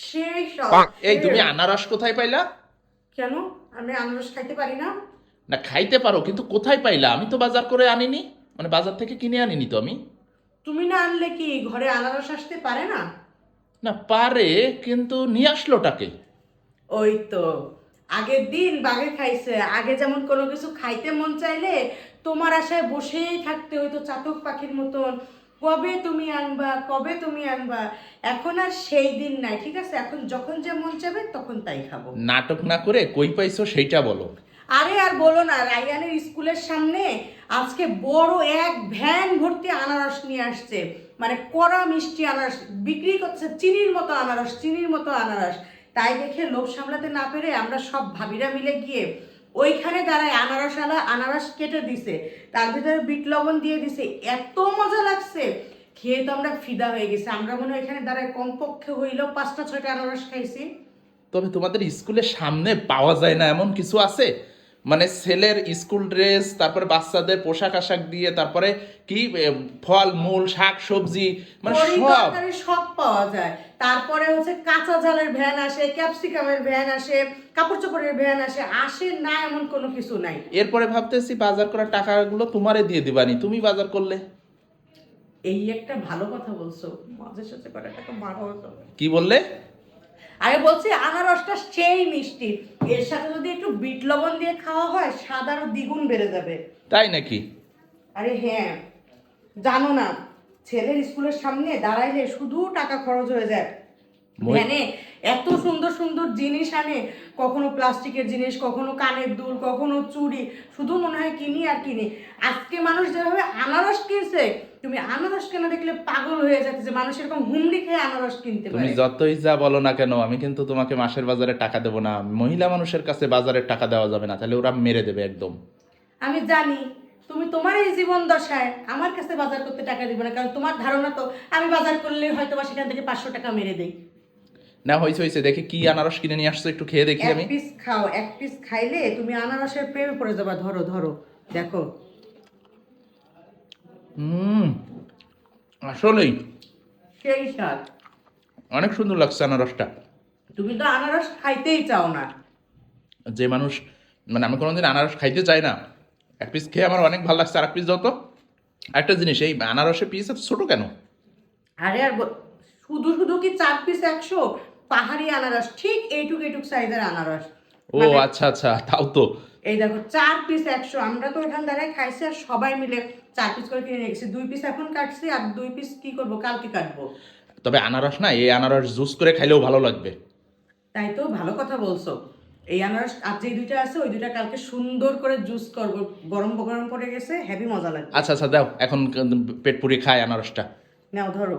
সেই সব এই তুমি আনারস কোথায় পাইলা? কেন আমি আনারস খাইতে পারি না? না খাইতে পারো, কিন্তু কোথায় পাইলা? আমি তো বাজার করে আনিনি, মানে বাজার থেকে কিনে আনিনি তো আমি। তুমি না আনলে কি ঘরে আনারস আসতে পারে না? না পারে, কিন্তু নিয়ে আসলোটাকে। ওই তো আগের দিন বাঘে খাইছে। আগে যেমন কোনো কিছু খাইতে মন চাইলে তোমার আশায় বসেই থাকতে হইতো চাতক পাখির মতন, কবে তুমি আনবা, কবে তুমি আনবা। এখন আর সেই দিন নাই, ঠিক আছে? এখন যখন যে মন চাবে তখন তাই খাবো। নাটক না করে কই পাইছো সেইটা বলো। আরে আর বলো না, রাইয়ানের স্কুলের সামনে আজকে বড় এক ভ্যান ভর্তি আনারস নিয়ে আসছে। মানে কড়া মিষ্টি আনারস বিক্রি করছে, চিনির মতো আনারস, চিনির মতো আনারস। তাই দেখে লোভ সামলাতে না পেরে আমরা সব ভাবিরা মিলে গিয়ে ওইখানে দাঁড়ায় আনারসওয়ালা আনারস কেটে দিছে, তার ভিতরে বিট লবণ দিয়ে দিছে। এত মজা লাগছে, খেয়ে তো আমরা ফিদা হয়ে গেছি। আমরা মনে হয় এখানে দাঁড়ায় কমপক্ষে হইলেও 5টা 6টা আনারস খাইছি। তবে তোমাদের স্কুলের সামনে পাওয়া যায় না এমন কিছু আছে? মানে ছেলের স্কুল ড্রেস, তারপরে বাচ্চাদের পোশাক আশাক দিয়ে, তারপরে কি ফল মূল শাক সবজি, মানে তরি সব। তরকারি সব পাওয়া যায়। তারপরে হচ্ছে কাঁচা ঝালের ভ্যান আসে, ক্যাপসিকামের ভ্যান আসে, কাপড় চোপড়ের ভ্যান আসে, আসে না এমন কোনো কিছু নাই। এরপরে ভাবতেছি বাজার করার টাকাগুলো তোমারে দিয়ে দিবানি, তুমি বাজার করলে। এই একটা ভালো কথা বলছো, মাঝে সাথে করে টাকা মারা হতো। কি বললে? আমি বলছি আনারসটা সেই মিষ্টি, এর সাথে যদি একটু বিট লবণ দিয়ে খাওয়া হয় স্বাদ আরো দ্বিগুণ বেড়ে যাবে। তাই নাকি? আরে হ্যাঁ, জানো না, ছেলের স্কুলের সামনে দাঁড়াইলে শুধু টাকা খরচ হয়ে যায়। ভ্যানে এত সুন্দর সুন্দর জিনিস আনে, কখনো প্লাস্টিকের জিনিস, কখনো কানের দুল, কখনো চুড়ি, শুধু মনে হয় কিনি আর কিনি। আজকে মানুষ যেভাবে আনারস কিনছে, তুমি আনারস কেনা দেখলে পাগল হয়ে যাচ্ছে যে মানুষ এরকম হুমড়ি খেয়ে আনারস কিনতে তুমি পারে। যতই যা বলো না কেন, আমি কিন্তু তোমাকে মাসের বাজারে টাকা দেবো না। মহিলা মানুষের কাছে বাজারের টাকা দেওয়া যাবে না, তাহলে ওরা মেরে দেবে একদম। আমি জানি তুমি তোমার এই জীবন দশায় আমার কাছে বাজার করতে টাকা দিবে না, কারণ তোমার ধারণা তো আমি বাজার করলে হয়তো বা সেখান থেকে 500 টাকা মেরে দেই। না হয়েছে হয়েছে, দেখি কি আনারস কিনে নিয়ে আসছো, একটু খেয়ে দেখি এক আমি। পিস খাও, এক পিস খাইলে তুমি আনারসের প্রেমে পড়ে যাবা। ধরো ধরো, দেখো। হুম, আসলেই সেই স্বাদ। অনেক সুন্দর লাগছে আনারসটা। তুমি তো আনারস খাইতেই চাও না। যে মানুষ, মানে আমি কোনোদিন আনারস খাইতে চাই না, এক পিস খেয়ে আমার অনেক ভালো লাগছে। আর এক পিস দাও তো। একটা জিনিস, এই আনারসের পিস এত ছোট কেন? আরে আর শুধু শুধু কি 4 পিস 100? পাহাড়ি আনারস ঠিক এইটুক এইটুক সাইজের আনারস। ও মানে আচ্ছা আচ্ছা, তাও তো। এই দেখো 4 পিস 100, আমরা তো এখান দ্বারাই খাইছি আর সবাই মিলে 4 পিস করে কিনে নিয়ে গেছি। 2 পিস এখন কাটছি আর 2 পিস কি করবো, কালকে কাটবো। তবে আনারস না, এই আনারস জুস করে খাইলেও ভালো লাগবে। তাই তো, ভালো কথা বলছো। এই আনারস আর যে দুইটা আছে ওই দুইটা কালকে সুন্দর করে জুস করবো। গরম গরম পড়ে গেছে, হেভি মজা লাগবে। আচ্ছা আচ্ছা, দাও এখন পেট পুড়ে খায় আনারসটা। নাও ধরো।